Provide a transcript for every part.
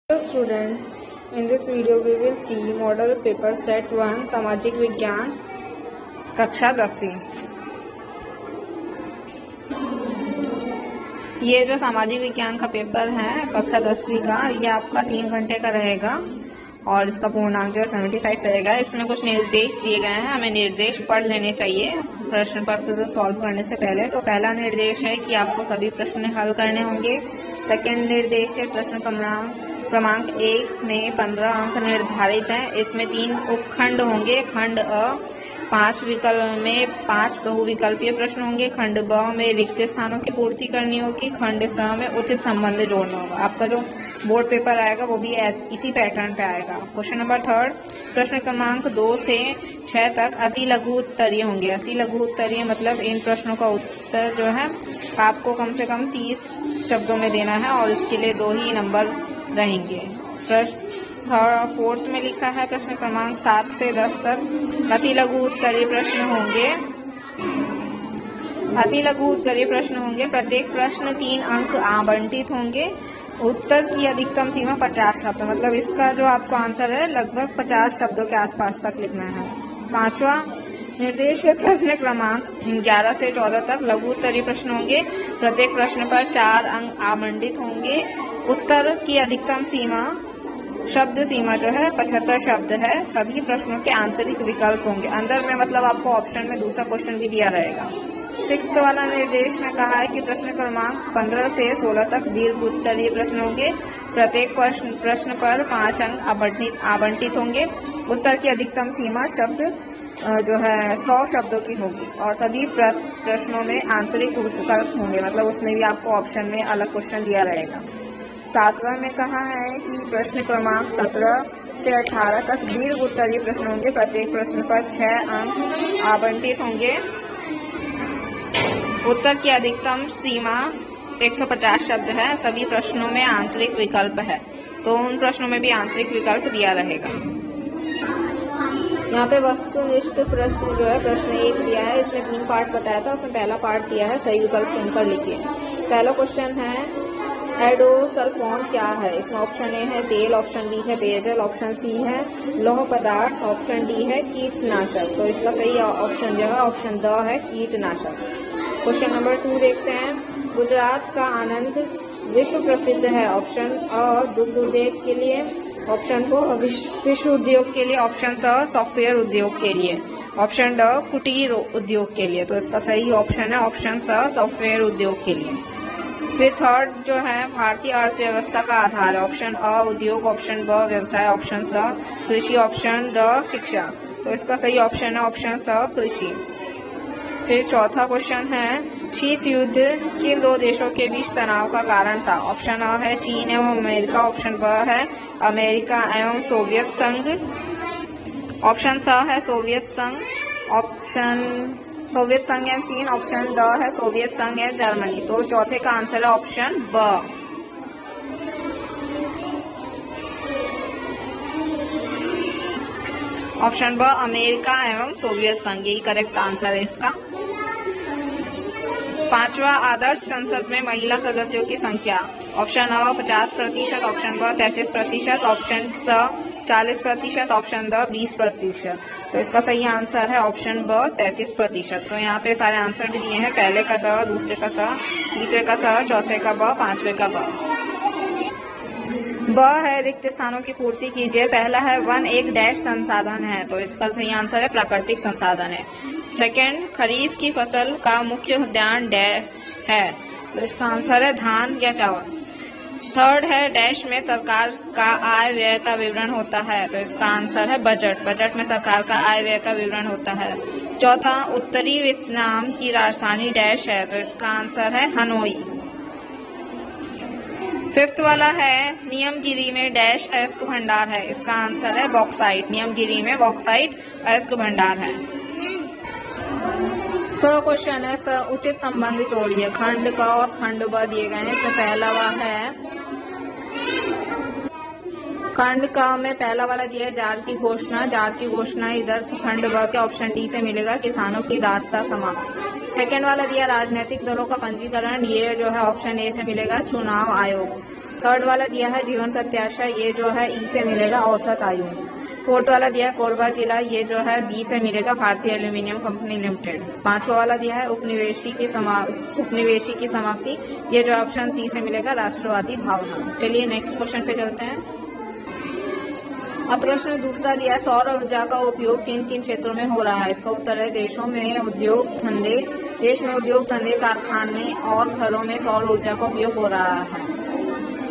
Hello students, in this video we will see model paper set 1 सामाजिक विज्ञान कक्षा 10वीं। ये जो सामाजिक विज्ञान का पेपर है कक्षा 10वीं का, ये आपका 3 घंटे का रहेगा और इसका पूर्णांक जो 75 रहेगा। इसमें कुछ निर्देश दिए गए हैं, हमें निर्देश पढ़ लेने चाहिए प्रश्न पत्र सॉल्व करने से पहले। तो पहला निर्देश है कि आपको सभी प्रश्न हल करने होंगे। सेकंड निर्देश है प्रश्न क्रमांक 1 में 15 अंक निर्धारित हैं। इसमें 3 उपखंड होंगे। खंड अ 5 विकल्प में 5 बहुविकल्पीय प्रश्न होंगे। खंड ब में रिक्त स्थानों की पूर्ति करनी होगी। खंड स में उचित संबंध जोड़ना होगा। आपका जो बोर्ड पेपर आएगा वो भी इसी पैटर्न पे आएगा। क्वेश्चन नंबर 3 प्रश्न क्रमांक 2 से 6 तक अति लघु उत्तरीय होंगे। अति लघु उत्तरीय मतलब इन प्रश्नों का उत्तर जो है आपको कम से कम 30 शब्दों में देना है और इसके लिए 2 ही नंबर रहेंगे। प्रश्न 4 में लिखा है प्रश्न क्रमांक 7 से 10 तक अति लघु उत्तरीय प्रश्न होंगे। अति लघु उत्तरीय प्रश्न होंगे। प्रत्येक प्रश्न 3 अंक आवंटित होंगे। उत्तर की अधिकतम सीमा 50 शब्द, मतलब इसका जो आपको आंसर है लगभग 50 शब्दों के आसपास तक लिखना है। 5वां निर्देश है प्रश्न क्रमांक 11 से 14 तक लघु उत्तरीय प्रश्न होंगे। प्रत्येक प्रश्न पर 4 अंक आवंटित होंगे। उत्तर की अधिकतम सीमा शब्द सीमा जो है 75 शब्द है। सभी प्रश्नों के आंतरिक विकल्प होंगे। अंदर में मतलब आपको ऑप्शन में दूसरा क्वेश्चन भी दिया रहेगा। 6 वाला निर्देश में कहा है कि प्रश्न क्रमांक 15 से 16 तक दीर्घ उत्तरीय प्रश्न होंगे। प्रत्येक प्रश्न पर 5 अंक आवंटित होंगे। उत्तर की अधिकतम सीमा शब्द जो है 100 शब्दों की होगी और सभी प्रश्नों में आंतरिक विकल्प होंगे, मतलब उसमें भी आपको ऑप्शन में अलग क्वेश्चन दिया रहेगा। 7वां में कहा है कि प्रश्न क्रमांक 17 से 18 तक दीर्घ उत्तरीय प्रश्न होंगे। प्रत्येक प्रश्न पर 6 अंक आवंटित होंगे। उत्तर की अधिकतम सीमा 150 शब्द है। सभी प्रश्नों में आंतरिक विकल्प है, तो उन प्रश्नों में भी आंतरिक विकल्प दिया रहेगा। यहाँ पे वस्तुनिष्ठ प्रश्न जो है प्रश्न 1 दिया है, इसमें 3 पार्ट बताया था, उसमें पहला पार्ट दिया है, सही विकल्प चुनकर लिखिए। पहला क्वेश्चन है एडोसल्फोन क्या है। इसमें ऑप्शन ए है तेल, ऑप्शन बी है पेयजल, ऑप्शन सी है लौह पदार्थ, ऑप्शन डी है कीटनाशक। तो इसका सही ऑप्शन जो है ऑप्शन द है कीटनाशक। क्वेश्चन नंबर 2 देखते हैं। गुजरात का आनंद विश्व प्रसिद्ध है। ऑप्शन अ दुग्ध उद्योग के लिए, ऑप्शन को विश्व उद्योग के लिए, ऑप्शन स सॉफ्टवेयर उद्योग के लिए, ऑप्शन ड कुटीर उद्योग के लिए। तो इसका सही ऑप्शन है ऑप्शन स सॉफ्टवेयर उद्योग के लिए। फिर थर्ड जो है भारतीय अर्थव्यवस्था का आधार है। ऑप्शन अ उद्योग, ऑप्शन ब व्यवसाय, ऑप्शन स कृषि, ऑप्शन द शिक्षा। तो इसका सही ऑप्शन है ऑप्शन स कृषि। फिर चौथा क्वेश्चन है शीत युद्ध किन 2 देशों के बीच तनाव का कारण था। ऑप्शन अ है चीन एवं अमेरिका, ऑप्शन ब है अमेरिका एवं सोवियत संघ, ऑप्शन स है सोवियत संघ, ऑप्शन सोवियत संघ एवं चीन, ऑप्शन द है सोवियत संघ एवं जर्मनी। तो चौथे का आंसर है ऑप्शन ब। ऑप्शन ब अमेरिका एवं सोवियत संघ, यही करेक्ट आंसर है इसका। 5वां आदर्श संसद में महिला सदस्यों की संख्या। ऑप्शन अ 50%, ऑप्शन ब 33%, ऑप्शन स 40%, ऑप्शन द 20%। तो इसका सही आंसर है ऑप्शन ब 33%। तो यहाँ पे सारे आंसर भी दिए हैं, पहले का द, दूसरे का स, तीसरे का स, चौथे का ब, पांचवे का ब। ब है रिक्त स्थानों की पूर्ति कीजिए। पहला है वन एक डैश संसाधन है, तो इसका सही आंसर है प्राकृतिक संसाधन है। सेकंड खरीफ की फसल का मुख्य उद्यान डैश है, तो इसका आंसर है धान या चावल। थर्ड है डैश में सरकार का आय व्यय का विवरण होता है, तो इसका आंसर है बजट। बजट में सरकार का आय व्यय का विवरण होता है। चौथा उत्तरी वियतनाम की राजधानी डैश है, तो इसका आंसर है हनोई। फिफ्थ वाला है नियमगिरी में डैश अयस्क भंडार है, इसका आंसर है बॉक्साइट। नियमगिरी में बॉक्साइट अयस्क भंडार है। क्वेश्चन है उचित संबंध जोड़िए। खंड क और खंड ब दिए गए हैं। इसमें पहला वाला है खंड क में पहला वाला दिया है जार की घोषणा। जार की घोषणा इधर खंड ब के ऑप्शन डी से मिलेगा किसानों की दास्ता समाप्त। सेकेंड वाला दिया राजनीतिक दलों का पंजीकरण, ये जो है ऑप्शन ए से मिलेगा चुनाव आयोग। थर्ड वाला दिया है जीवन प्रत्याशा, ये जो है ई से मिलेगा औसत आयु। फोर्थ वाला दिया है कोरबा जिला, ये जो है बी से मिलेगा भारतीय एल्यूमिनियम कंपनी लिमिटेड। पांचवा वाला दिया है उपनिवेशी की समाप्ति, ये जो ऑप्शन सी से मिलेगा राष्ट्रवादी भावना। चलिए नेक्स्ट क्वेश्चन पे चलते हैं। अब प्रश्न दूसरा दिया है सौर ऊर्जा का उपयोग किन किन क्षेत्रों में हो रहा है। इसका उत्तर है देश में उद्योग धंधे कारखाने और घरों में सौर ऊर्जा का उपयोग हो रहा है।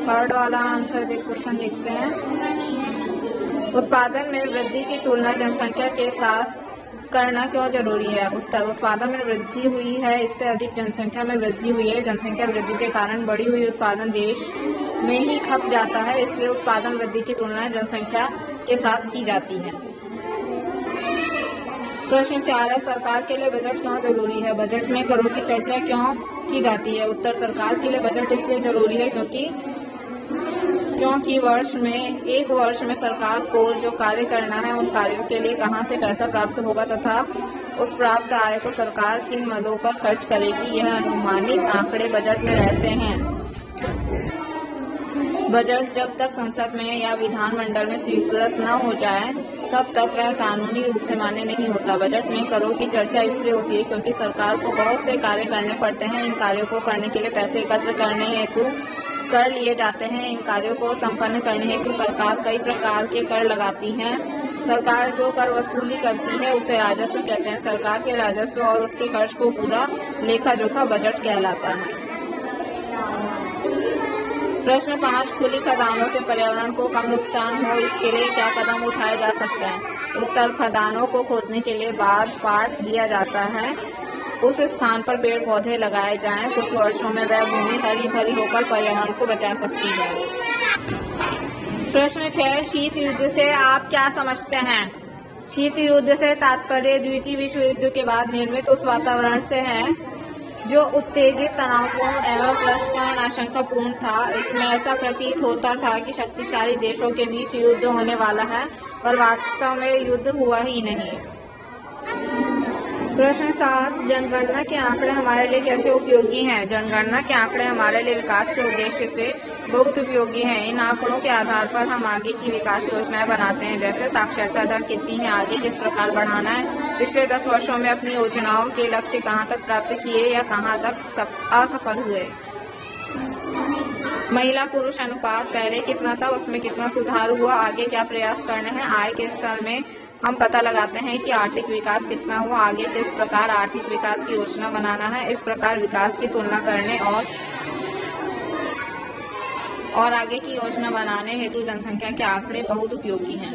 थर्ड वाला आंसर क्वेश्चन देखते हैं। उत्पादन में वृद्धि की तुलना जनसंख्या के साथ करना क्यों जरूरी है। उत्तर उत्पादन में वृद्धि हुई है, इससे अधिक जनसंख्या में वृद्धि हुई है। जनसंख्या वृद्धि के कारण बढ़ी हुई उत्पादन देश में ही खप जाता है, इसलिए उत्पादन वृद्धि की तुलना जनसंख्या के साथ की जाती है। प्रश्न 4 है सरकार के लिए बजट क्यों जरूरी है। बजट में करों की चर्चा क्यों की जाती है। उत्तर सरकार के लिए बजट इसलिए जरूरी है क्योंकि एक वर्ष में सरकार को जो कार्य करना है उन कार्यों के लिए कहां से पैसा प्राप्त होगा तथा उस प्राप्त आय को सरकार किन मदों पर खर्च करेगी, यह अनुमानित आंकड़े बजट में रहते हैं। बजट जब तक संसद में या विधानमंडल में स्वीकृत न हो जाए तब तक वह कानूनी रूप से मान्य नहीं होता। बजट में करों की चर्चा इसलिए होती है क्योंकि सरकार को बहुत से कार्य करने पड़ते हैं। इन कार्यों को करने के लिए पैसे एकत्र करने हेतु कर लिए जाते हैं। इन कार्यों को संपन्न करने हेतु सरकार कई प्रकार के कर लगाती है। सरकार जो कर वसूली करती है उसे राजस्व कहते हैं। सरकार के राजस्व और उसके खर्च को पूरा लेखा जोखा बजट कहलाता है। प्रश्न 5 खुली खदानों से पर्यावरण को कम नुकसान हो इसके लिए क्या कदम उठाए जा सकते हैं। उत्तर खदानों को खोदने के लिए बाद पाट दिया जाता है, उस स्थान पर पेड़ पौधे लगाए जाएं। कुछ वर्षों में वह भूमि हरी भरी होकर पर्यावरण को बचा सकती है। प्रश्न 6 शीत युद्ध से आप क्या समझते हैं। शीत युद्ध से तात्पर्य द्वितीय विश्व युद्ध के बाद निर्मित उस वातावरण से है जो उत्तेजित, तनावपूर्ण एवं परस्पर आशंकापूर्ण था। इसमें ऐसा प्रतीत होता था कि शक्तिशाली देशों के बीच युद्ध होने वाला है, पर वास्तव में युद्ध हुआ ही नहीं। प्रश्न 7 जनगणना के आंकड़े हमारे लिए कैसे उपयोगी हैं। जनगणना के आंकड़े हमारे लिए विकास के उद्देश्य से बहुत उपयोगी हैं। इन आंकड़ों के आधार पर हम आगे की विकास योजनाएं बनाते हैं, जैसे साक्षरता दर कितनी है, आगे किस प्रकार बढ़ाना है, पिछले 10 वर्षों में अपनी योजनाओं के लक्ष्य कहां तक प्राप्त किए या कहां तक असफल हुए। महिला पुरुष अनुपात पहले कितना था, उसमें कितना सुधार हुआ, आगे क्या प्रयास करने हैं। आय के स्तर में हम पता लगाते हैं कि आर्थिक विकास कितना हुआ, आगे किस प्रकार आर्थिक विकास की योजना बनाना है। इस प्रकार विकास की तुलना करने और आगे की योजना बनाने हेतु जनसंख्या के आंकड़े बहुत उपयोगी हैं।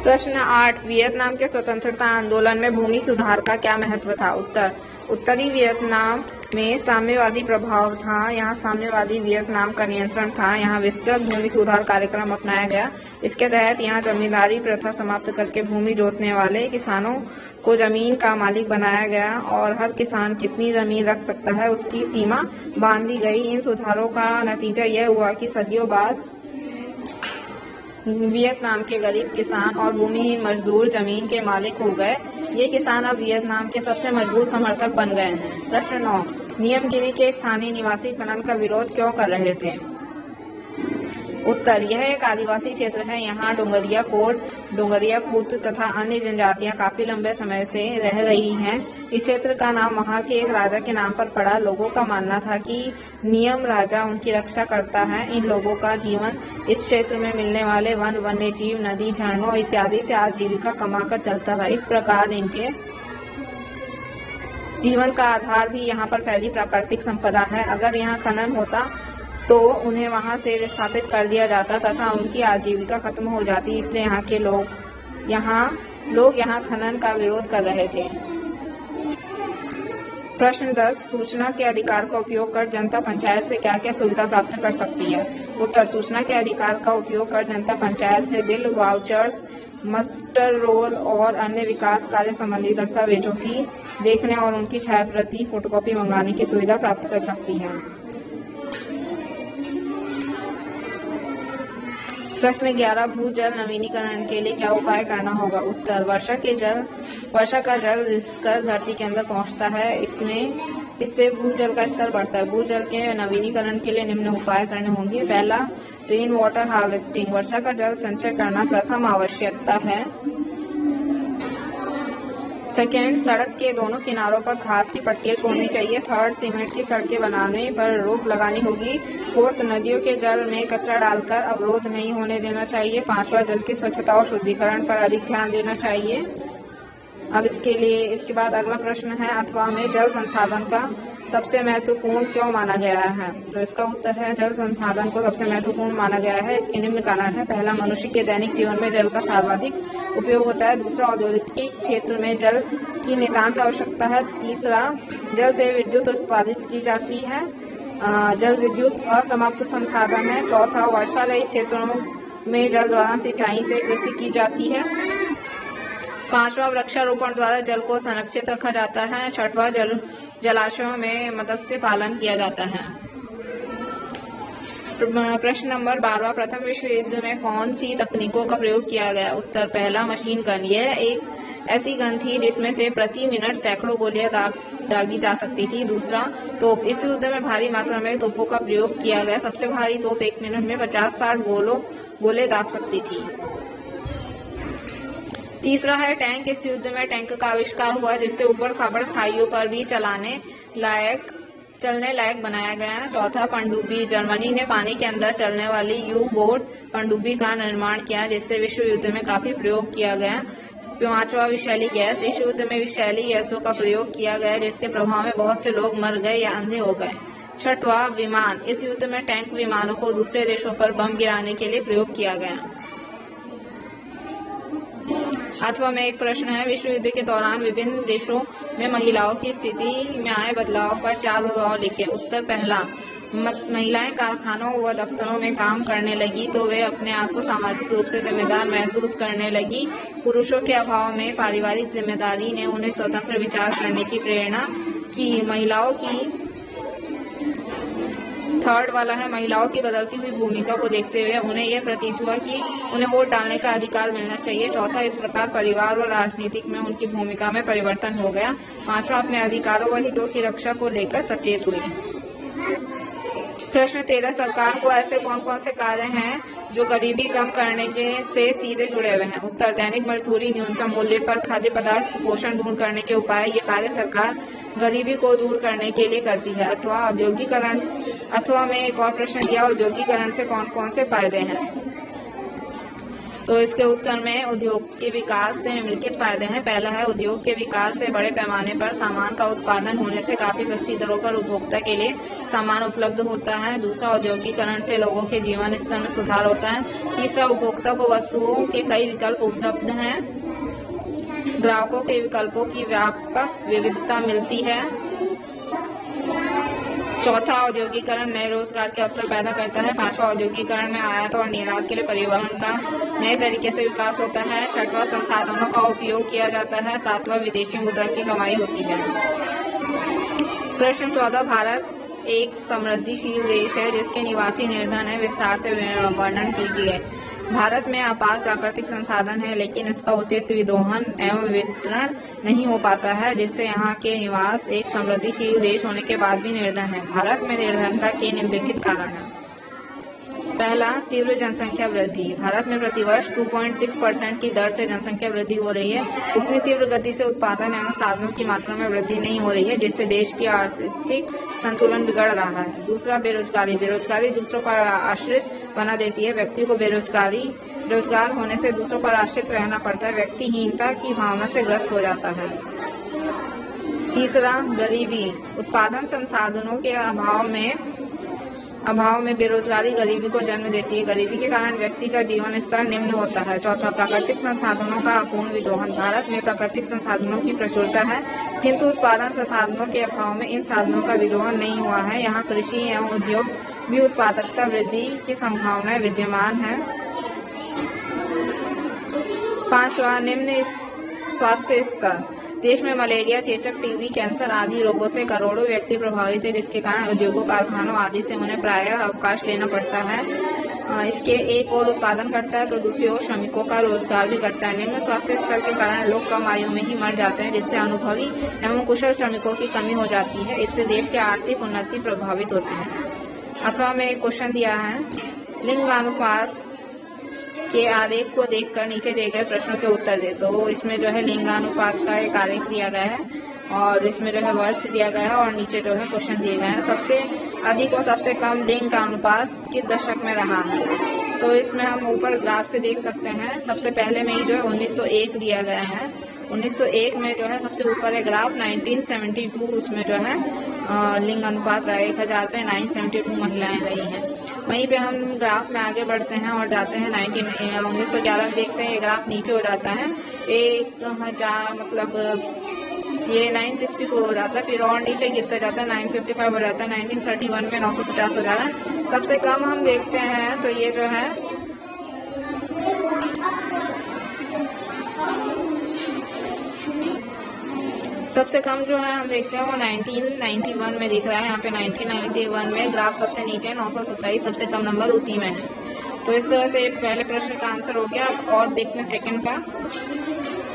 प्रश्न 8 वियतनाम के स्वतंत्रता आंदोलन में भूमि सुधार का क्या महत्व था। उत्तर उत्तरी वियतनाम में साम्यवादी प्रभाव था। यहाँ साम्यवादी वियतनाम का नियंत्रण था। यहाँ विस्तृत भूमि सुधार कार्यक्रम अपनाया गया। इसके तहत यहाँ जमींदारी प्रथा समाप्त करके भूमि जोतने वाले किसानों को जमीन का मालिक बनाया गया और हर किसान कितनी जमीन रख सकता है उसकी सीमा बांध दी गई। इन सुधारों का नतीजा यह हुआ कि सदियों बाद वियतनाम के गरीब किसान और भूमिहीन मजदूर जमीन के मालिक हो गए। ये किसान अब वियतनाम के सबसे मजबूत समर्थक बन गए हैं। प्रश्न 9 नियमगिरी के स्थानीय निवासी खनन का विरोध क्यों कर रहे थे। उत्तर यह एक आदिवासी क्षेत्र है। यहाँ डोंगरिया कूट तथा अन्य जनजातियां काफी लंबे समय से रह रही हैं। इस क्षेत्र का नाम वहाँ के एक राजा के नाम पर पड़ा। लोगों का मानना था कि नियम राजा उनकी रक्षा करता है। इन लोगों का जीवन इस क्षेत्र में मिलने वाले वन्य जीव, नदी, झरनों इत्यादि से आजीविका कमाकर चलता था। इस प्रकार इनके जीवन का आधार भी यहाँ पर फैली प्राकृतिक संपदा है। अगर यहाँ खनन होता तो उन्हें वहां से विस्थापित कर दिया जाता तथा उनकी आजीविका खत्म हो जाती। इसलिए यहाँ के लोग यहाँ खनन का विरोध कर रहे थे। प्रश्न 10 सूचना के अधिकार का उपयोग कर जनता पंचायत से क्या क्या सुविधा प्राप्त कर सकती है। उत्तर सूचना के अधिकार का उपयोग कर जनता पंचायत से बिल, वाउचर्स, मस्टर रोल और अन्य विकास कार्य संबंधी दस्तावेजों की देखने और उनकी छायाप्रति फोटोकॉपी मंगाने की सुविधा प्राप्त कर सकती है। प्रश्न 11 भूजल नवीनीकरण के लिए क्या उपाय करना होगा। उत्तर वर्षा का जल रिसकर धरती के अंदर पहुंचता है। इसमें इससे भूजल का स्तर बढ़ता है। भूजल के नवीनीकरण के लिए निम्न उपाय करने होंगे। पहला, रेन वाटर हार्वेस्टिंग, वर्षा का जल संचय करना प्रथम आवश्यकता है। सेकेंड, सड़क के दोनों किनारों पर घास की पट्टियां छोड़नी चाहिए। थर्ड, सीमेंट की सड़कें बनाने पर रोक लगानी होगी। फोर्थ, नदियों के जल में कचरा डालकर अवरोध नहीं होने देना चाहिए। पांचवा, जल की स्वच्छता और शुद्धिकरण पर अधिक ध्यान देना चाहिए। अब इसके बाद अगला प्रश्न है, अथवा में जल संसाधन का सबसे महत्वपूर्ण क्यों माना गया है? तो इसका उत्तर है, जल संसाधन को सबसे महत्वपूर्ण माना गया है। इसके निम्न कारण है। पहला, मनुष्य के दैनिक जीवन में जल का सर्वाधिक उपयोग होता है। दूसरा, औद्योगिक क्षेत्र में जल की नितांत आवश्यकता है। तीसरा, जल से विद्युत उत्पादित की जाती है। जल विद्युत असमाप्त संसाधन है। चौथा, वर्षा रहित क्षेत्रों में जल द्वारा सिंचाई से कृषि की जाती है। पांचवा, वृक्षारोपण द्वारा जल को संरक्षित रखा जाता है। छठवां, जलाशयों में मत्स्य पालन किया जाता है। प्रश्न नंबर 12, प्रथम विश्व युद्ध में कौन सी तकनीकों का प्रयोग किया गया? उत्तर, पहला, मशीन गन। यह एक ऐसी गन थी जिसमें से प्रति मिनट सैकड़ों गोलियां दागी जा सकती थी। दूसरा, तोप। इस युद्ध में भारी मात्रा में तोपों का प्रयोग किया गया। सबसे भारी तोप 1 मिनट में 50-60 गोले दाग सकती थी। तीसरा है टैंक। इस युद्ध में टैंक का आविष्कार हुआ जिससे ऊबड़ खाबड़ खाइयों पर भी चलने लायक बनाया गया। चौथा, पनडुब्बी। जर्मनी ने पानी के अंदर चलने वाली यू-बोट पनडुब्बी का निर्माण किया जिससे विश्व युद्ध में काफी प्रयोग किया गया। पांचवा, विषैली गैस। इस युद्ध में विषैली गैसों का प्रयोग किया गया जिसके प्रभाव में बहुत से लोग मर गए या अंधे हो गए। छठवां, विमान। इस युद्ध में टैंक विमानों को दूसरे देशों पर बम गिराने के लिए प्रयोग किया गया। अथवा में एक प्रश्न है, विश्व युद्ध के दौरान विभिन्न देशों में महिलाओं की स्थिति में आए बदलाव पर 4 प्रभाव लिखे। उत्तर, पहला, महिलाएं कारखानों व दफ्तरों में काम करने लगी तो वे अपने आप को सामाजिक रूप से जिम्मेदार महसूस करने लगी। पुरुषों के अभाव में पारिवारिक जिम्मेदारी ने उन्हें स्वतंत्र विचार करने की प्रेरणा की। महिलाओं की थर्ड वाला है, महिलाओं की बदलती हुई भूमिका को देखते हुए उन्हें यह प्रतीत हुआ कि उन्हें वोट डालने का अधिकार मिलना चाहिए। चौथा, इस प्रकार परिवार और राजनीतिक में उनकी भूमिका में परिवर्तन हो गया। पांचवा, अपने अधिकारों व हितों की रक्षा को लेकर सचेत हुई। प्रश्न 13, सरकार को ऐसे कौन कौन से कार्य हैं जो गरीबी कम करने के से सीधे जुड़े हुए हैं? उत्तर, दैनिक मजदूरी, न्यूनतम मूल्य पर खाद्य पदार्थ, कुपोषण दूर करने के उपाय। ये कार्य सरकार गरीबी को दूर करने के लिए करती है। अथवा औद्योगिकरण। अथवा में एक और प्रश्न दिया, औद्योगिकरण से कौन कौन से फायदे हैं? तो इसके उत्तर में उद्योग के विकास से निम्नलिखित फायदे हैं। पहला है, उद्योग के विकास से बड़े पैमाने पर सामान का उत्पादन होने से काफी सस्ती दरों पर उपभोक्ता के लिए सामान उपलब्ध होता है। दूसरा, औद्योगिकरण से लोगों के जीवन स्तर में सुधार होता है। तीसरा, उपभोक्ता को वस्तुओं के कई विकल्प उपलब्ध हैं। ग्राहकों के विकल्पों की व्यापक विविधता मिलती है। चौथा, औद्योगिकरण नए रोजगार के अवसर पैदा करता है। पांचवा, औद्योगिकरण में आयात और निर्यात के लिए परिवहन का नए तरीके से विकास होता है। छठवां, संसाधनों का उपयोग किया जाता है। सातवां, विदेशी मुद्रा की कमाई होती है। प्रश्न 14, भारत एक समृद्धिशील देश है जिसके निवासी निर्धन है, विस्तार से वर्णन कीजिए। भारत में अपार प्राकृतिक संसाधन है लेकिन इसका उचित विदोहन एवं वितरण नहीं हो पाता है जिससे यहाँ के निवास एक समृद्धिशील देश होने के बाद भी निर्धन है। भारत में निर्धनता के निम्नलिखित कारण हैं। पहला, तीव्र जनसंख्या वृद्धि। भारत में प्रतिवर्ष 2.6% की दर से जनसंख्या वृद्धि हो रही है। उतनी तीव्र गति से उत्पादन एवं साधनों की मात्रा में वृद्धि नहीं हो रही है जिससे देश की आर्थिक संतुलन बिगड़ रहा है। दूसरा, बेरोजगारी। बेरोजगारी दूसरों पर आश्रित बना देती है। व्यक्ति को रोजगार होने से दूसरों पर आश्रित रहना पड़ता है। व्यक्तिहीनता की भावना से ग्रस्त हो जाता है। तीसरा, गरीबी। उत्पादन संसाधनों के अभाव में बेरोजगारी गरीबी को जन्म देती है। गरीबी के कारण व्यक्ति का जीवन स्तर निम्न होता है। चौथा, प्राकृतिक संसाधनों का अपूर्ण विदोहन। भारत में प्राकृतिक संसाधनों की प्रचुरता है किंतु उत्पादन संसाधनों के अभाव में इन साधनों का विदोहन नहीं हुआ है। यहाँ कृषि एवं उद्योग भी उत्पादकता वृद्धि की संभावनाएं विद्यमान है। पांचवा, निम्न स्वास्थ्य स्तर। देश में मलेरिया, चेचक, टीबी, कैंसर आदि रोगों से करोड़ों व्यक्ति प्रभावित है जिसके कारण उद्योगों, कारखानों आदि से उन्हें प्रायः अवकाश लेना पड़ता है। इसके एक ओर उत्पादन करता है तो दूसरी ओर श्रमिकों का रोजगार भी करता है। निम्न स्वास्थ्य स्तर के कारण लोग कम आयु में ही मर जाते हैं, जिससे अनुभवी एवं कुशल श्रमिकों की कमी हो जाती है। इससे देश की आर्थिक उन्नति प्रभावित होती है। अथवा में एक क्वेश्चन दिया है, लिंगानुपात के आरेख को देखकर नीचे दिए गए प्रश्नों के उत्तर दे। तो इसमें जो है लिंगानुपात का एक आरेख दिया गया है और इसमें जो है वर्ष दिया गया है और नीचे जो है क्वेश्चन दिए गए हैं। सबसे अधिक और सबसे कम लिंग का अनुपात किस दशक में रहा है? तो इसमें हम ऊपर ग्राफ से देख सकते हैं। सबसे पहले में ही जो है 1901 दिया गया है। 1901 में जो है सबसे ऊपर है ग्राफ। 1972 उसमें जो है लिंग अनुपात रहा 1000 पे 972 महिलाएं रही हैं। वहीं पे हम ग्राफ में आगे बढ़ते हैं और जाते हैं 1911 देखते हैं। ये ग्राफ नीचे हो जाता है 1000 मतलब ये 964 हो जाता है, फिर और नीचे गिरता जाता है 955 हो जाता है। 1931 में 950 हो जाता है। सबसे कम हम देखते हैं तो ये जो है सबसे कम जो है हम देखते हैं वो 1991 में दिख रहा है। यहाँ पे 1991 में ग्राफ सबसे नीचे 927 सबसे कम नंबर उसी में है। तो इस तरह से पहले प्रश्न का आंसर हो गया। और देखते हैं सेकंड का।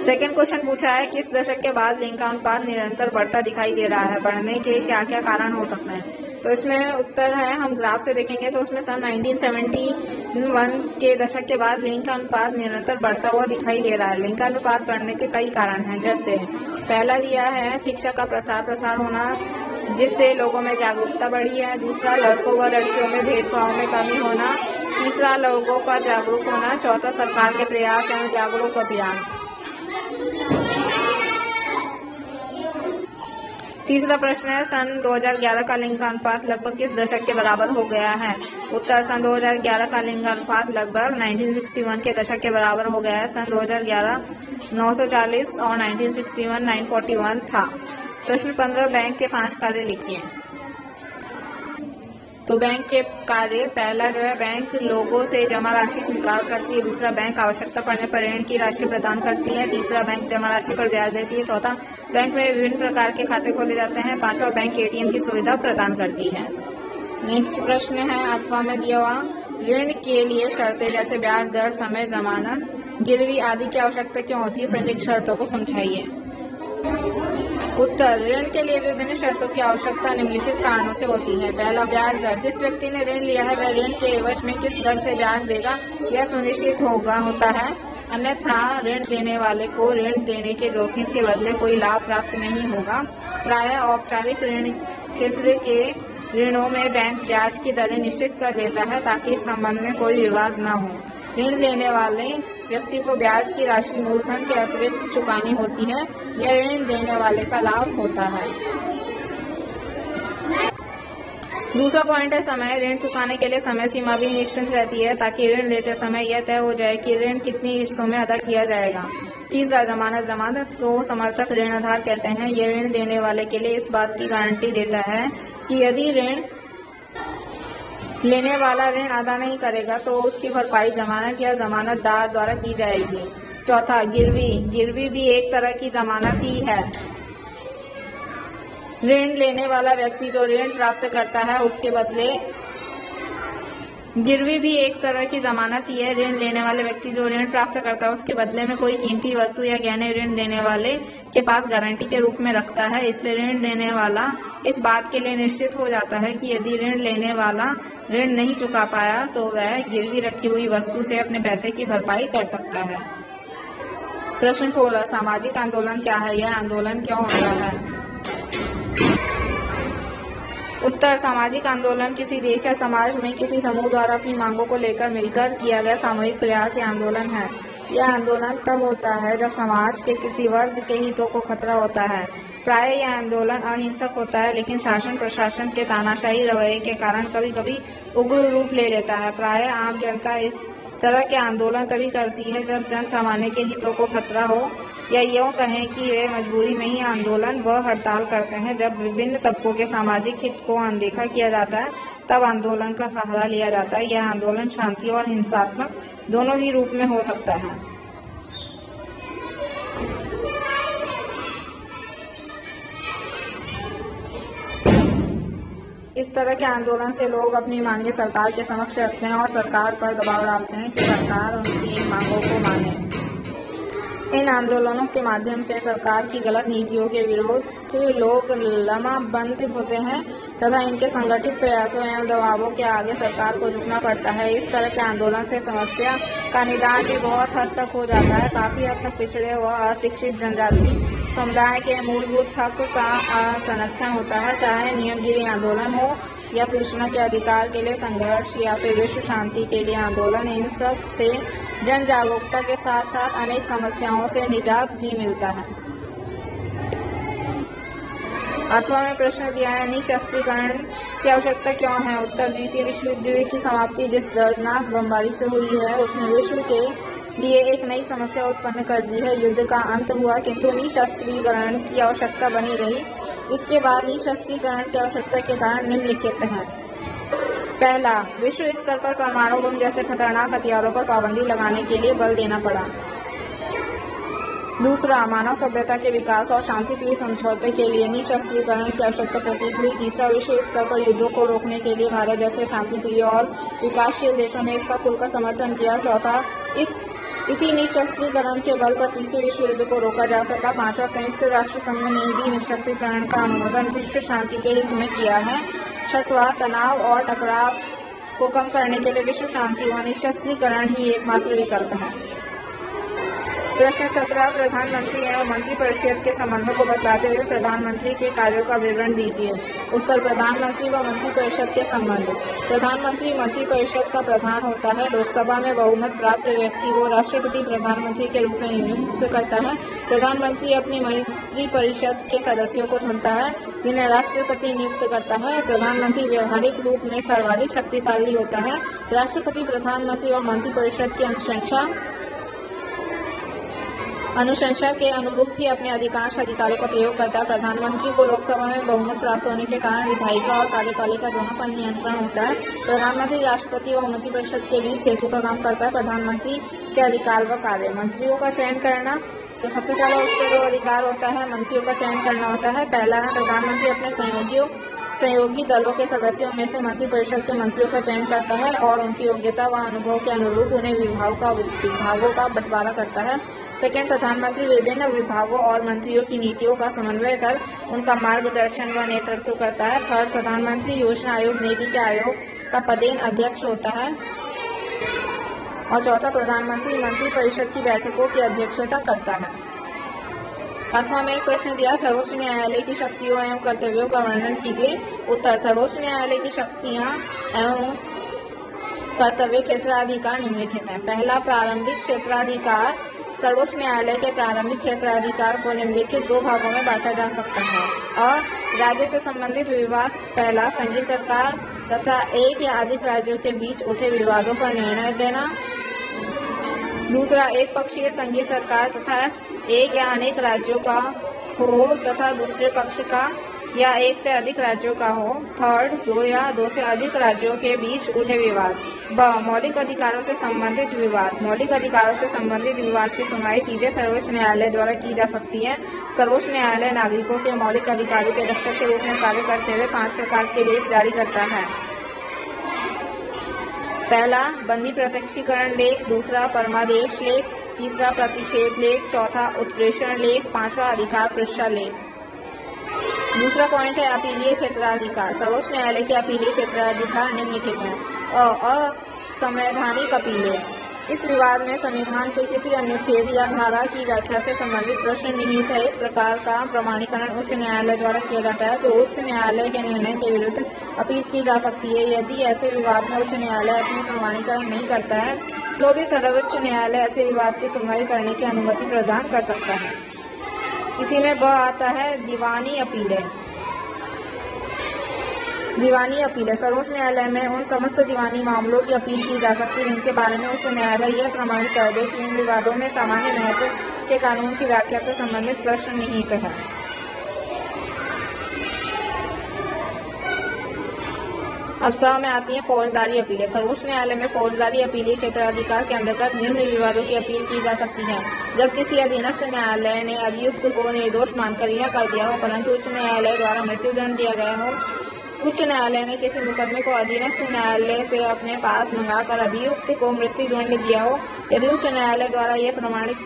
सेकंड क्वेश्चन पूछा है, किस दशक के बाद लिंग का अनुपात निरंतर बढ़ता दिखाई दे रहा है? बढ़ने के क्या क्या कारण हो सकते हैं? तो इसमें उत्तर है, हम ग्राफ से देखेंगे तो उसमें सन 1971 के दशक के बाद लिंग का अनुपात निरंतर बढ़ता हुआ दिखाई दे रहा है। लिंग का अनुपात बढ़ने के कई कारण हैं, जैसे पहला दिया है शिक्षा का प्रसार होना, जिससे लोगों में जागरूकता बढ़ी है। दूसरा, लड़कों व लड़कियों में भेदभाव में कमी होना। तीसरा, लोगों का जागरूक होना। चौथा, सरकार के प्रयास एवं जागरूक अभियान। तीसरा प्रश्न है, सन 2011 का लिंग का अनुपात लगभग किस दशक के बराबर हो गया है? उत्तर, सन 2011 का लिंग अनुपात लगभग 1961 के दशक के बराबर हो गया है। सन 2011 940 और 1961 941 था। प्रश्न 15, बैंक के 5 कार्य लिखिए। तो बैंक के कार्य, पहला जो है बैंक लोगों से जमा राशि स्वीकार करती है। दूसरा, बैंक आवश्यकता पड़ने पर ऋण की राशि प्रदान करती है। तीसरा, बैंक जमा राशि पर ब्याज देती है। चौथा, बैंक में विभिन्न प्रकार के खाते खोले जाते हैं। पांचवा, बैंक एटीएम की सुविधा प्रदान करती है। नेक्स्ट प्रश्न है, अथवा में दिया हुआ ऋण के लिए शर्तें जैसे ब्याज दर, समय, जमानत, गिरवी आदि की आवश्यकता क्यों होती है? प्रत्येक शर्तों को समझाइए। उत्तर, ऋण के लिए विभिन्न शर्तों की आवश्यकता निम्नलिखित कारणों से होती है। पहला, ब्याज दर। जिस व्यक्ति ने ऋण लिया है वह ऋण के एवज में किस दर से ब्याज देगा यह सुनिश्चित होता है, अन्यथा ऋण देने वाले को ऋण देने के जोखिम के बदले कोई लाभ प्राप्त नहीं होगा। प्रायः औपचारिक ऋण क्षेत्र के ऋणों में बैंक ब्याज की दरें निश्चित कर देता है ताकि इस संबंध में कोई विवाद न हो। ऋण लेने वाले व्यक्ति को ब्याज की राशि मूलधन के अतिरिक्त चुकानी होती है। यह ऋण देने वाले का लाभ होता है। दूसरा पॉइंट है समय। ऋण चुकाने के लिए समय सीमा भी निश्चित रहती है ताकि ऋण लेते समय यह तय हो जाए कि ऋण कितनी किस्तों में अदा किया जाएगा। तीसरा, जमानत। जमानत को समर्थक ऋण आधार कहते हैं। यह ऋण देने वाले के लिए इस बात की गारंटी देता है कि यदि ऋण लेने वाला ऋण अदा नहीं करेगा तो उसकी भरपाई जमानत या जमानतदार द्वारा की जाएगी। चौथा, गिरवी। गिरवी भी एक तरह की जमानत ही है। ऋण लेने वाला व्यक्ति जो ऋण प्राप्त करता है उसके बदले, गिरवी भी एक तरह की जमानत ही है। ऋण लेने वाले व्यक्ति जो ऋण प्राप्त करता है उसके बदले में कोई कीमती वस्तु या गहने ऋण देने वाले के पास गारंटी के रूप में रखता है। इससे ऋण देने वाला इस बात के लिए निश्चित हो जाता है कि यदि ऋण लेने वाला ऋण नहीं चुका पाया तो वह गिरवी रखी हुई वस्तु से अपने पैसे की भरपाई कर सकता है। प्रश्न 16, सामाजिक आंदोलन क्या है? यह आंदोलन क्यों होता है? उत्तर, सामाजिक आंदोलन किसी देश या समाज में किसी समूह द्वारा अपनी मांगों को लेकर मिलकर किया गया सामूहिक प्रयास या आंदोलन है। यह आंदोलन तब होता है जब समाज के किसी वर्ग के हितों को खतरा होता है। प्रायः यह आंदोलन अहिंसक होता है, लेकिन शासन प्रशासन के तानाशाही रवैये के कारण कभी कभी उग्र रूप ले लेता है। प्रायः आम जनता इस तरह के आंदोलन तभी करती है जब जन सामान्य के हितों को खतरा हो, या यूं कहें कि वे मजबूरी में ही आंदोलन व हड़ताल करते हैं। जब विभिन्न तबकों के सामाजिक हित को अनदेखा किया जाता है तब आंदोलन का सहारा लिया जाता है। यह आंदोलन शांति और हिंसात्मक दोनों ही रूप में हो सकता है। इस तरह के आंदोलन से लोग अपनी मांगे सरकार के समक्ष रखते हैं और सरकार पर दबाव डालते हैं कि सरकार उनकी मांगों को माने। इन आंदोलनों के माध्यम से सरकार की गलत नीतियों के विरोध लोग लामबंद होते हैं तथा इनके संगठित प्रयासों एवं दबावों के आगे सरकार को झुकना पड़ता है। इस तरह के आंदोलन से समस्या का निदान भी बहुत हद तक हो जाता है। काफी हद तक पिछड़े व अशिक्षित जनजाति समुदाय के मूलभूत हक का संरक्षण होता है, चाहे नियमगिरी आंदोलन हो या सूचना के अधिकार के लिए संघर्ष या फिर विश्व शांति के लिए आंदोलन। इन सब से जन जागरूकता के साथ साथ अनेक समस्याओं से निजात भी मिलता है। अथवा में प्रश्न दिया है, निशस्त्रीकरण की आवश्यकता क्यों है? उत्तर, द्वितीय विश्व युद्ध की समाप्ति जिस दर्दनाक बमबारी से हुई है उसने विश्व के लिए एक नई समस्या उत्पन्न कर दी है। युद्ध का अंत हुआ किंतु निशस्त्रीकरण की आवश्यकता बनी रही। इसके बाद निशस्त्रीकरण की आवश्यकता के कारण निम्नलिखित हैं। पहला, विश्व स्तर पर परमाणु बम जैसे खतरनाक हथियारों पर पाबंदी लगाने के लिए बल देना पड़ा। दूसरा, मानव सभ्यता के विकास और शांतिप्रिय समझौते के लिए निशस्त्रीकरण की आवश्यकता प्रतीत हुई। तीसरा, विश्व स्तर पर युद्धों को रोकने के लिए भारत जैसे शांतिप्रिय और विकासशील देशों ने इसका खुलकर समर्थन किया। चौथा, इसी निशस्त्रीकरण के बल पर तीसरे विश्व युद्ध को रोका जा सका। पांचवा, संयुक्त राष्ट्र संघ ने भी निशस्त्रीकरण का अनुमोदन विश्व शांति के हित में किया है। छठवां, तनाव और टकराव को कम करने के लिए विश्व शांति व निशस्त्रीकरण ही एकमात्र विकल्प है। प्रश्न 17, प्रधानमंत्री एवं मंत्रिपरिषद के संबंधों को बतलाते हुए प्रधानमंत्री के कार्यों का विवरण दीजिए। उत्तर, प्रधानमंत्री व मंत्रिपरिषद के संबंध। प्रधानमंत्री मंत्रिपरिषद का प्रधान होता है। लोकसभा में बहुमत प्राप्त व्यक्ति को राष्ट्रपति प्रधानमंत्री के रूप में नियुक्त करता है। प्रधानमंत्री अपनी मंत्रिपरिषद के सदस्यों को चुनता है जिन्हें राष्ट्रपति नियुक्त करता है। प्रधानमंत्री व्यवहारिक रूप में सर्वाधिक शक्तिशाली होता है। राष्ट्रपति प्रधानमंत्री और मंत्रिपरिषद की अनुशंसा के अनुरूप ही अपने अधिकांश अधिकारों का प्रयोग करता है। प्रधानमंत्री को लोकसभा में बहुमत प्राप्त होने के कारण विधायिका और कार्यपालिका दोनों पर नियंत्रण होता है। प्रधानमंत्री राष्ट्रपति और मंत्रिपरिषद के बीच सेतु का काम करता है। प्रधानमंत्री के अधिकार व कार्य। मंत्रियों का चयन करना, तो सबसे पहले उसका जो अधिकार होता है मंत्रियों का चयन करना होता है। पहला है, प्रधानमंत्री अपने सहयोगी दलों के सदस्यों में से मंत्रिपरिषद के मंत्रियों का चयन करता है और उनकी योग्यता व अनुभव के अनुरूप उन्हें विभागों का बंटवारा करता है। सेकेंड, प्रधानमंत्री विभिन्न विभागों और मंत्रियों की नीतियों का समन्वय कर उनका मार्गदर्शन व नेतृत्व करता है। थर्ड, प्रधानमंत्री योजना आयोग नीति के आयोग का पदेन अध्यक्ष होता है। और चौथा, प्रधानमंत्री मंत्रिपरिषद की बैठकों की अध्यक्षता करता है। अथवा में एक प्रश्न दिया, सर्वोच्च न्यायालय की शक्तियों एवं कर्तव्यों का वर्णन कीजिए। उत्तर, सर्वोच्च न्यायालय की शक्तियां एवं कर्तव्य क्षेत्राधिकार निम्नलिखित हैं। पहला, प्रारंभिक क्षेत्राधिकार। सर्वोच्च न्यायालय के प्रारंभिक क्षेत्राधिकार को निम्नलिखित दो भागों में बांटा जा सकता है। और राज्य से संबंधित विवाद। पहला, संघीय सरकार तथा एक या अधिक राज्यों के बीच उठे विवादों पर निर्णय देना। दूसरा, एक पक्षीय संघीय सरकार तथा एक या अनेक राज्यों का हो तथा दूसरे पक्ष का या एक से अधिक राज्यों का हो। थर्ड, दो या दो से अधिक राज्यों के बीच उठे विवाद। ब, मौलिक अधिकारों से संबंधित विवाद। मौलिक अधिकारों से संबंधित विवाद की सुनवाई सीधे सर्वोच्च न्यायालय द्वारा की जा सकती है। सर्वोच्च न्यायालय नागरिकों के मौलिक अधिकारों के रक्षक के रूप में कार्य करते हुए 5 प्रकार के लेख जारी करता है। पहला, बंदी प्रत्यक्षीकरण लेख। दूसरा, परमादेश लेख। तीसरा, प्रतिषेध लेख। चौथा, उत्प्रेषण लेख। पांचवा, अधिकार पृष्ठा लेख। दूसरा पॉइंट है अपीलीय क्षेत्राधिकार। सर्वोच्च न्यायालय के अपीलीय क्षेत्राधिकार निम्नलिखित हैं। असंवैधानिक अपीलें। इस विवाद में संविधान के किसी अनुच्छेद या धारा की व्याख्या से संबंधित प्रश्न निहित है। इस प्रकार का प्रमाणीकरण उच्च न्यायालय द्वारा किया जाता है, तो उच्च न्यायालय के निर्णय के विरुद्ध अपील की जा सकती है। यदि ऐसे विवाद में उच्च न्यायालय अपनी प्रमाणीकरण नहीं करता है तो भी सर्वोच्च न्यायालय ऐसे विवाद की सुनवाई करने की अनुमति प्रदान कर सकता है। इसी में ब आता है दीवानी अपीलें। दीवानी अपीलें। सर्वोच्च न्यायालय में उन समस्त दीवानी मामलों की अपील की जा सकती है जिनके बारे में उच्च न्यायालय यह प्रमाणित कर दे कि इन विवादों में सामान्य महत्व के कानून की व्याख्या से संबंधित प्रश्न निहित है। अब स में आती है फौजदारी अपीलें। सर्वोच्च न्यायालय में फौजदारी अपीलीय क्षेत्राधिकार के अंतर्गत निम्न विवादों की अपील की जा सकती है। जब किसी अधीनस्थ न्यायालय ने अभियुक्त को निर्दोष मानकर यह कर दिया हो परंतु उच्च न्यायालय द्वारा मृत्युदंड दिया गया हो उच्च न्यायालय ने किसी मुकदमे को अधीनस्थ न्यायालय से अपने पास मंगाकर अभियुक्त को मृत्युदंड दिया हो, यदि उच्च न्यायालय द्वारा यह प्रमाणित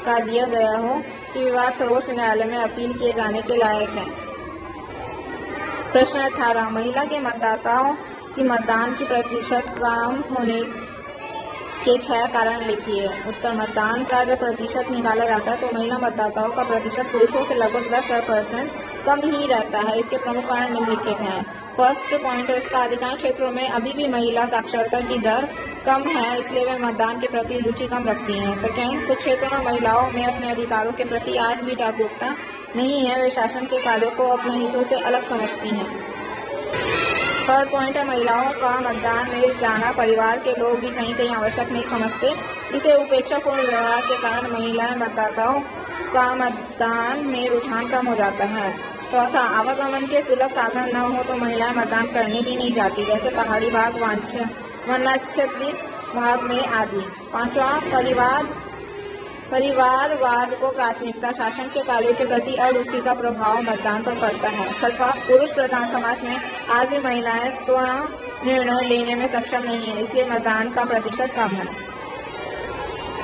कर दिया गया हो कि विवाद सर्वोच्च न्यायालय में अपील किए जाने के लायक है। प्रश्न 18, महिला के मतदाताओं की मतदान की प्रतिशत कम होने के 6 कारण लिखिए। उत्तर, मतदान का जब प्रतिशत निकाला जाता है तो महिला मतदाताओं का प्रतिशत पुरुषों से लगभग 10% कम ही रहता है। इसके प्रमुख कारण निम्नलिखित हैं। फर्स्ट पॉइंट है इसका, अधिकांश क्षेत्रों में अभी भी महिला साक्षरता की दर कम है, इसलिए वे मतदान के प्रति रुचि कम रखती हैं। सेकेंड, कुछ क्षेत्रों में महिलाओं में अपने अधिकारों के प्रति आज भी जागरूकता नहीं है, वे शासन के कार्यों को अपने हितों से अलग समझती हैं। थर्ड पॉइंट है, महिलाओं का मतदान में जाना परिवार के लोग भी कहीं आवश्यक नहीं समझते, इसे उपेक्षापूर्ण व्यवहार के कारण महिला मतदाताओं का मतदान में रुझान कम हो जाता है। चौथा, आवागमन के सुलभ साधन न हो तो महिलाएं मतदान करने भी नहीं जाती, जैसे पहाड़ी भाग, वनाच्छादित भाग में आदि। पांचवा, परिवारवाद को प्राथमिकता, शासन के कार्यों के प्रति अरुचि का प्रभाव मतदान पर पड़ता है। छठवां, पुरुष प्रधान समाज में आज भी महिलाएं स्वयं निर्णय लेने में सक्षम नहीं है, इसलिए मतदान का प्रतिशत कम है।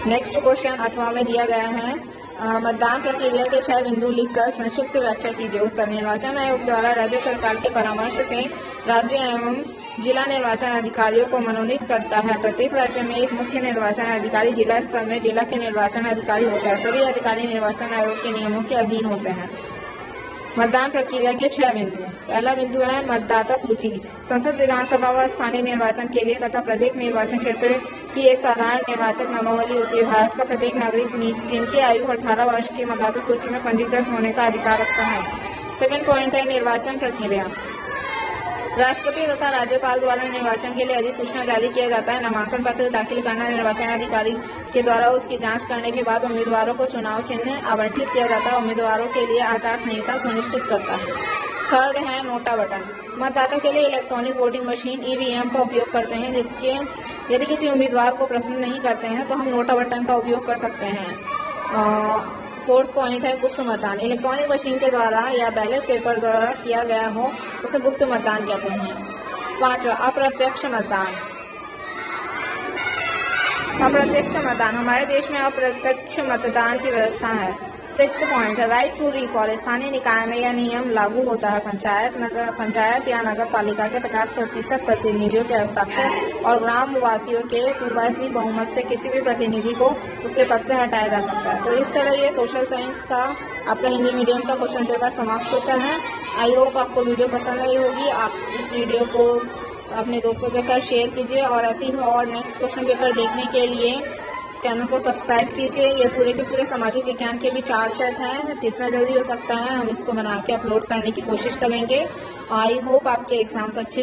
नेक्स्ट क्वेश्चन 8वां में दिया गया है, मतदान प्रक्रिया के 6 बिंदु लिखकर संक्षिप्त व्याख्या कीजिए। उत्तर, निर्वाचन आयोग द्वारा राज्य सरकार के परामर्श से राज्य एवं जिला निर्वाचन अधिकारियों को मनोनीत करता है। प्रत्येक राज्य में एक मुख्य निर्वाचन अधिकारी, जिला स्तर में जिला के निर्वाचन अधिकारी होता है। सभी अधिकारी निर्वाचन आयोग के नियमों के अधीन होते हैं। मतदान प्रक्रिया के 6 बिंदु। पहला बिंदु है मतदाता सूची। संसद, विधानसभा व स्थानीय निर्वाचन के लिए तथा प्रत्येक निर्वाचन क्षेत्र की एक साधारण निर्वाचक नामावली होती है। भारत का प्रत्येक नागरिक जिनकी आयु 18 वर्ष की मतदाता सूची में पंजीकृत होने का अधिकार रखता है। सेकंड पॉइंट है निर्वाचन प्रक्रिया। राष्ट्रपति तथा राज्यपाल द्वारा निर्वाचन के लिए अधिसूचना जारी किया जाता है। नामांकन पत्र दाखिल करना, निर्वाचन अधिकारी के द्वारा उसकी जांच करने के बाद उम्मीदवारों को चुनाव चिन्ह आवंटित किया जाता है। उम्मीदवारों के लिए आचार संहिता सुनिश्चित करता है। थर्ड है नोटा बटन। मतदाता के लिए इलेक्ट्रॉनिक वोटिंग मशीन ईवीएम का उपयोग करते हैं, जिसके यदि किसी उम्मीदवार को पसंद नहीं करते हैं तो हम नोटा बटन का उपयोग कर सकते हैं। फोर्थ पॉइंट है गुप्त मतदान। इलेक्ट्रॉनिक मशीन के द्वारा या बैलेट पेपर द्वारा किया गया हो उसे गुप्त मतदान कहते हैं। पांचवा, अप्रत्यक्ष मतदान। अप्रत्यक्ष मतदान, हमारे देश में अप्रत्यक्ष मतदान की व्यवस्था है। सिक्स्थ पॉइंट है राइट टू रिकॉल। स्थानीय निकाय में यह नियम लागू होता है। पंचायत या नगर पालिका के 50% प्रतिनिधियों के हस्ताक्षर और ग्राम वासियों के 2/3 बहुमत से किसी भी प्रतिनिधि को उसके पद से हटाया जा सकता है। तो इस तरह ये सोशल साइंस का आपका हिंदी मीडियम का क्वेश्चन पेपर समाप्त होता है। आई होप आपको वीडियो पसंद आई होगी। आप इस वीडियो को अपने दोस्तों के साथ शेयर कीजिए और ऐसे ही और नेक्स्ट क्वेश्चन पेपर देखने के लिए चैनल को सब्सक्राइब कीजिए। ये पूरे के पूरे सामाजिक विज्ञान के भी 4 सेट हैं। जितना जल्दी हो सकता है हम इसको बना के अपलोड करने की कोशिश करेंगे। आई होप आपके एग्जाम्स अच्छे